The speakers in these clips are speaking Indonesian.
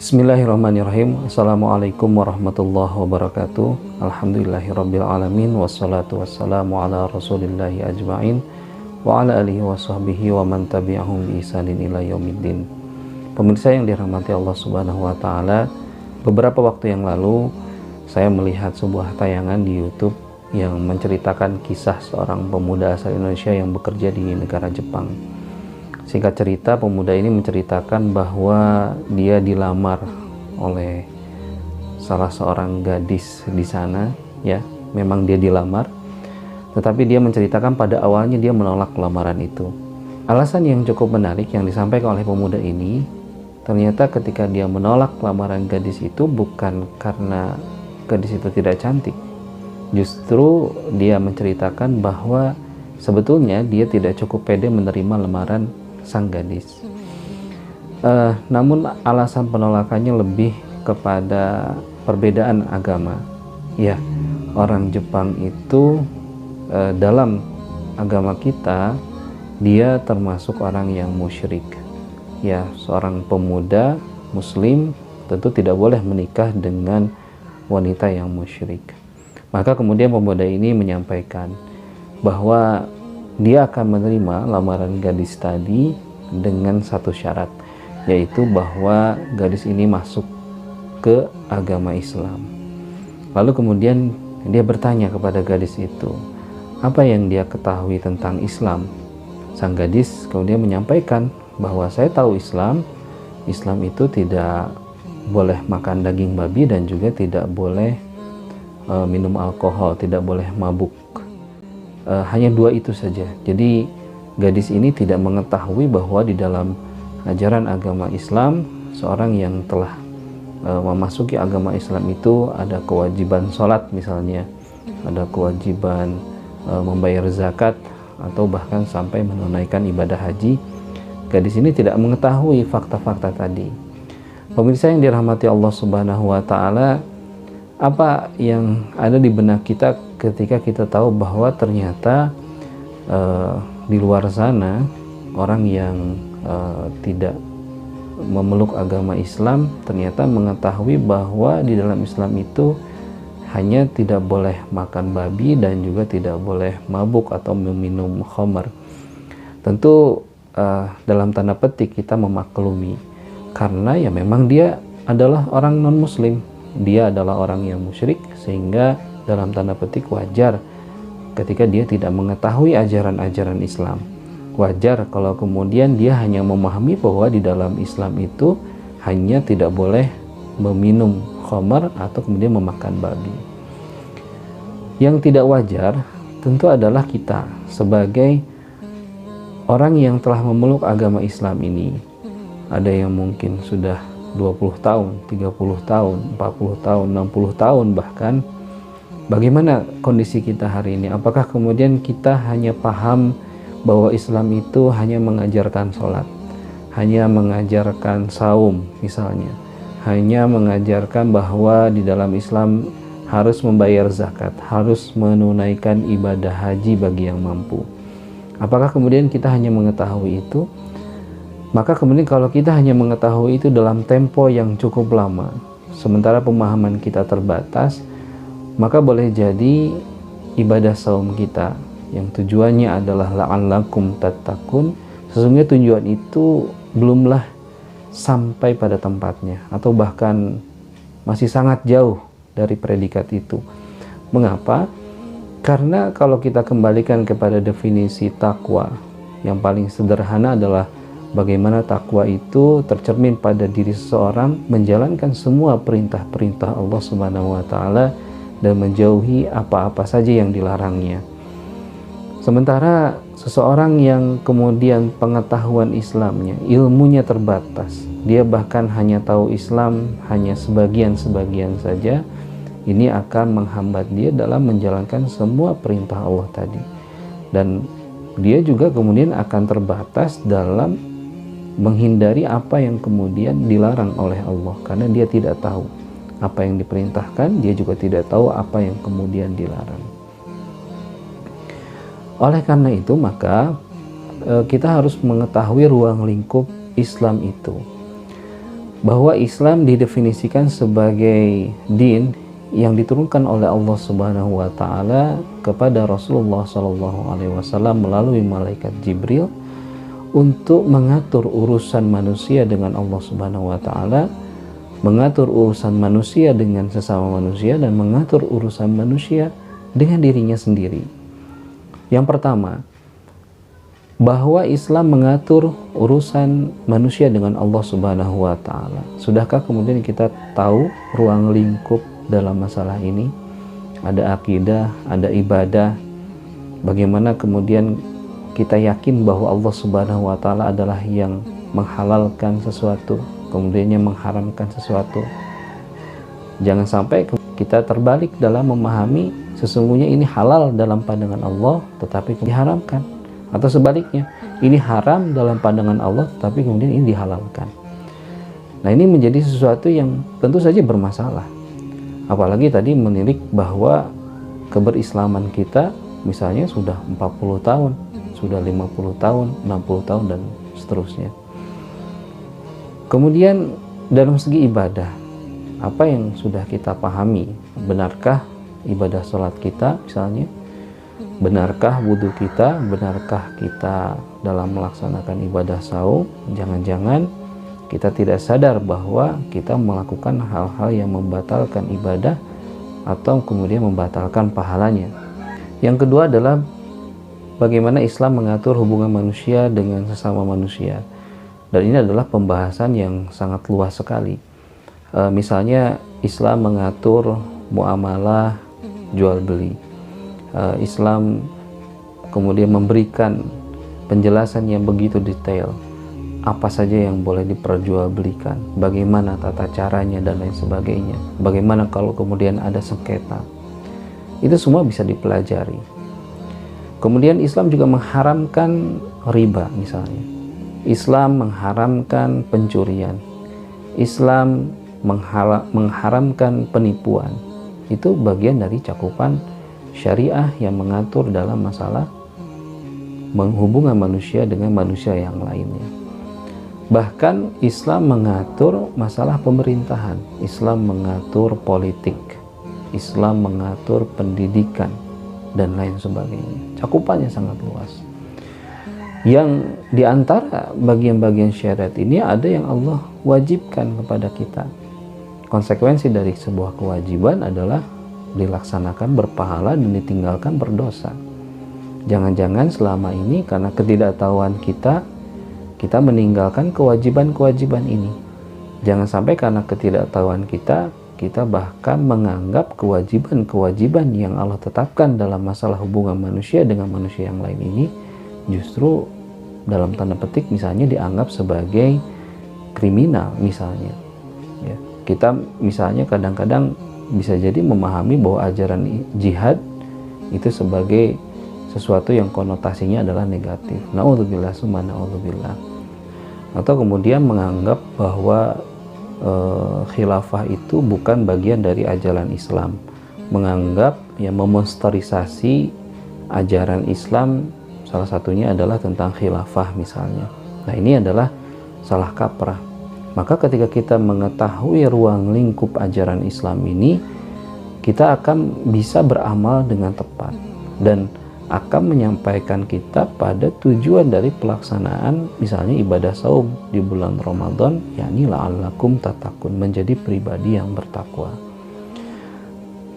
Bismillahirrahmanirrahim. Assalamualaikum warahmatullahi wabarakatuh. Alhamdulillahirabbil alamin wassalatu wassalamu ala rasulillahi ajmain wa ala alihi wa sahbihi wa man tabi'ahum bi ihsanin ila yaumiddin. Pemirsa yang dirahmati Allah Subhanahu wa taala, beberapa waktu yang lalu saya melihat sebuah tayangan di YouTube yang menceritakan kisah seorang pemuda asal Indonesia yang bekerja di negara Jepang. Singkat cerita, pemuda ini menceritakan bahwa dia dilamar oleh salah seorang gadis di sana, ya, memang dia dilamar. Tetapi dia menceritakan pada awalnya dia menolak lamaran itu. Alasan yang cukup menarik yang disampaikan oleh pemuda ini, ternyata ketika dia menolak lamaran gadis itu bukan karena gadis itu tidak cantik. Justru dia menceritakan bahwa sebetulnya dia tidak cukup pede menerima lamaran sang gadis. Namun alasan penolakannya lebih kepada perbedaan agama. Ya, orang Jepang itu dalam agama kita dia termasuk orang yang musyrik. Ya, seorang pemuda muslim tentu tidak boleh menikah dengan wanita yang musyrik. Maka kemudian pemuda ini menyampaikan bahwa dia akan menerima lamaran gadis tadi dengan satu syarat, yaitu bahwa gadis ini masuk ke agama Islam. Lalu kemudian dia bertanya kepada gadis itu, apa yang dia ketahui tentang Islam. Sang gadis kemudian menyampaikan bahwa saya tahu Islam itu tidak boleh makan daging babi dan juga tidak boleh minum alkohol, tidak boleh mabuk. Hanya dua itu saja. Jadi gadis ini tidak mengetahui bahwa di dalam ajaran agama Islam, seorang yang telah memasuki agama Islam itu ada kewajiban sholat misalnya, ada kewajiban membayar zakat, atau bahkan sampai menunaikan ibadah haji. Gadis ini tidak mengetahui fakta-fakta tadi. Pemirsa yang dirahmati Allah Subhanahu wa taala, apa yang ada di benak kita ketika kita tahu bahwa ternyata di luar sana orang yang tidak memeluk agama Islam ternyata mengetahui bahwa di dalam Islam itu hanya tidak boleh makan babi dan juga tidak boleh mabuk atau meminum khamar. Tentu dalam tanda petik kita memaklumi, karena ya memang dia adalah orang non muslim, dia adalah orang yang musyrik, sehingga dalam tanda petik wajar ketika dia tidak mengetahui ajaran-ajaran Islam. Wajar kalau kemudian dia hanya memahami bahwa di dalam Islam itu hanya tidak boleh meminum khamar atau kemudian memakan babi. Yang tidak wajar tentu adalah kita sebagai orang yang telah memeluk agama Islam ini. Ada yang mungkin sudah 20 tahun, 30 tahun, 40 tahun, 60 tahun bahkan. Bagaimana kondisi kita hari ini? Apakah kemudian kita hanya paham bahwa Islam itu hanya mengajarkan sholat, hanya mengajarkan saum misalnya, hanya mengajarkan bahwa di dalam Islam harus membayar zakat, harus menunaikan ibadah haji bagi yang mampu? Apakah kemudian kita hanya mengetahui itu? Maka kemudian kalau kita hanya mengetahui itu dalam tempo yang cukup lama, sementara pemahaman kita terbatas, maka boleh jadi ibadah saum kita yang tujuannya adalah la'allakum tattaqun, sesungguhnya tujuan itu belumlah sampai pada tempatnya, atau bahkan masih sangat jauh dari predikat itu. Mengapa? Karena kalau kita kembalikan kepada definisi takwa, yang paling sederhana adalah bagaimana takwa itu tercermin pada diri seseorang menjalankan semua perintah-perintah Allah Subhanahu wa taala dan menjauhi apa-apa saja yang dilarangnya. Sementara seseorang yang kemudian pengetahuan Islamnya, ilmunya terbatas, dia bahkan hanya tahu Islam hanya sebagian-sebagian saja, ini akan menghambat dia dalam menjalankan semua perintah Allah tadi. Dan dia juga kemudian akan terbatas dalam menghindari apa yang kemudian dilarang oleh Allah, karena dia tidak tahu apa yang diperintahkan, dia juga tidak tahu apa yang kemudian dilarang. Oleh karena itu maka kita harus mengetahui ruang lingkup Islam itu. bahwa Islam didefinisikan sebagai din yang diturunkan oleh Allah Subhanahu wa taala kepada Rasulullah Shallallahu alaihi wasallam melalui malaikat Jibril untuk mengatur urusan manusia dengan Allah Subhanahu wa taala, mengatur urusan manusia dengan sesama manusia, dan mengatur urusan manusia dengan dirinya sendiri. Yang pertama, bahwa Islam mengatur urusan manusia dengan Allah Subhanahu wa taala. Sudahkah kemudian kita tahu ruang lingkup dalam masalah ini? Ada akidah, ada ibadah. Bagaimana kemudian kita yakin bahwa Allah Subhanahu wa taala adalah yang menghalalkan sesuatu, kemudian yang mengharamkan sesuatu. Jangan sampai kita terbalik dalam memahami sesungguhnya ini halal dalam pandangan Allah tetapi diharamkan, atau sebaliknya, ini haram dalam pandangan Allah tetapi kemudian ini dihalalkan. Nah, ini menjadi sesuatu yang tentu saja bermasalah. Apalagi tadi menilik bahwa keberislaman kita misalnya sudah 40 tahun, sudah 50 tahun, 60 tahun, dan seterusnya. Kemudian dalam segi ibadah, apa yang sudah kita pahami? Benarkah ibadah sholat kita misalnya? Benarkah wudhu kita? Benarkah kita dalam melaksanakan ibadah saum? Jangan-jangan kita tidak sadar bahwa kita melakukan hal-hal yang membatalkan ibadah atau kemudian membatalkan pahalanya. Yang kedua adalah bagaimana Islam mengatur hubungan manusia dengan sesama manusia. Dan ini adalah pembahasan yang sangat luas sekali. Misalnya Islam mengatur muamalah jual beli. Islam kemudian memberikan penjelasan yang begitu detail. Apa saja yang boleh diperjualbelikan, bagaimana tata caranya, dan lain sebagainya. Bagaimana kalau kemudian ada sengketa. Itu semua bisa dipelajari. Kemudian Islam juga mengharamkan riba misalnya. Islam mengharamkan pencurian. Islam mengharamkan penipuan. Itu bagian dari cakupan syariah yang mengatur dalam masalah menghubungkan manusia dengan manusia yang lainnya. Bahkan Islam mengatur masalah pemerintahan. Islam mengatur politik. Islam mengatur pendidikan dan lain sebagainya. Cakupannya sangat luas. Yang diantara bagian-bagian syariat ini ada yang Allah wajibkan kepada kita. Konsekuensi dari sebuah kewajiban adalah dilaksanakan berpahala dan ditinggalkan berdosa. Jangan-jangan selama ini karena ketidaktahuan kita meninggalkan kewajiban-kewajiban ini. Jangan sampai karena ketidaktahuan kita bahkan menganggap kewajiban-kewajiban yang Allah tetapkan dalam masalah hubungan manusia dengan manusia yang lain ini justru dalam tanda petik misalnya dianggap sebagai kriminal misalnya. Ya, kita misalnya kadang-kadang bisa jadi memahami bahwa ajaran jihad itu sebagai sesuatu yang konotasinya adalah negatif. Na'udzubillah summa na'udzubillah. Atau kemudian menganggap bahwa khilafah itu bukan bagian dari ajaran Islam, menganggap memonsterisasi ajaran Islam salah satunya adalah tentang khilafah misalnya. Nah, ini adalah salah kaprah. Maka ketika kita mengetahui ruang lingkup ajaran Islam ini, kita akan bisa beramal dengan tepat dan akan menyampaikan kita pada tujuan dari pelaksanaan misalnya ibadah saum di bulan Ramadan, yakni la'allakum tattaqun, menjadi pribadi yang bertakwa.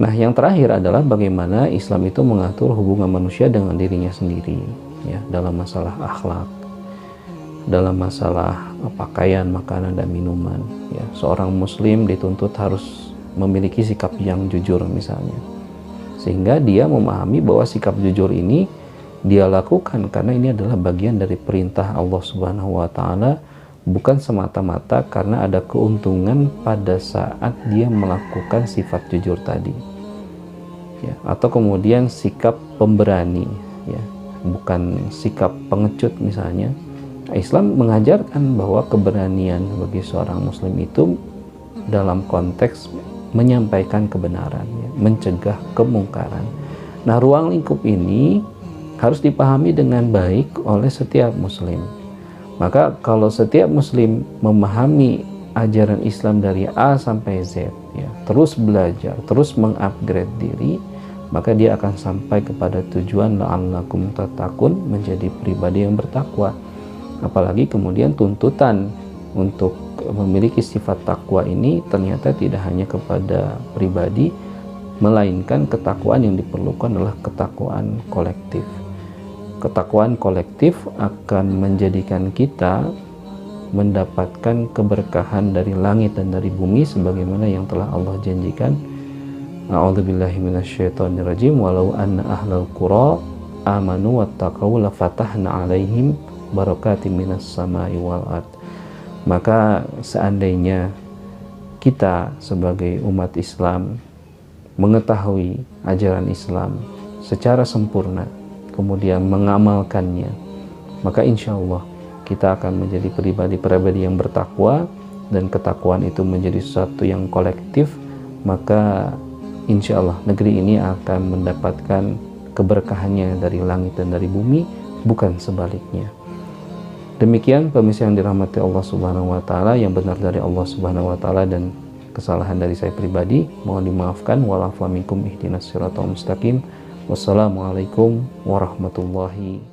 Nah, yang terakhir adalah bagaimana Islam itu mengatur hubungan manusia dengan dirinya sendiri, ya, dalam masalah akhlak, dalam masalah pakaian, makanan, dan minuman. Ya, seorang muslim dituntut harus memiliki sikap yang jujur misalnya. Sehingga dia memahami bahwa sikap jujur ini dia lakukan karena ini adalah bagian dari perintah Allah Subhanahu wa taala, bukan semata-mata karena ada keuntungan pada saat dia melakukan sifat jujur tadi. Ya, atau kemudian sikap pemberani, ya, bukan sikap pengecut misalnya. Islam mengajarkan bahwa keberanian bagi seorang muslim itu dalam konteks menyampaikan kebenaran, ya, mencegah kemungkaran. Nah, ruang lingkup ini harus dipahami dengan baik oleh setiap muslim. Maka kalau setiap muslim memahami ajaran Islam dari A sampai Z, ya, terus belajar, terus mengupgrade diri, maka dia akan sampai kepada tujuan la'allakum tattaqun, menjadi pribadi yang bertakwa. Apalagi kemudian tuntutan untuk memiliki sifat takwa ini ternyata tidak hanya kepada pribadi, melainkan ketakwaan yang diperlukan adalah ketakwaan kolektif. Ketakwaan kolektif akan menjadikan kita mendapatkan keberkahan dari langit dan dari bumi sebagaimana yang telah Allah janjikan. A'udzubillahi minasyaitonirrajim. Walau anna ahlal qura amanu wattaqau lafatahna 'alaihim barakatim minas samai wal ard. Maka seandainya kita sebagai umat Islam mengetahui ajaran Islam secara sempurna, kemudian mengamalkannya, maka insya Allah kita akan menjadi pribadi-pribadi yang bertakwa, dan ketakwaan itu menjadi sesuatu yang kolektif. Maka insya Allah negeri ini akan mendapatkan keberkahannya dari langit dan dari bumi, bukan sebaliknya. Demikian pemirsa yang dirahmati Allah Subhanahu wa taala, yang benar dari Allah Subhanahu wa taala dan kesalahan dari saya pribadi mohon dimaafkan. Wa'alafu minkum ihdinas siratal mustaqim. Wassalamualaikum warahmatullahi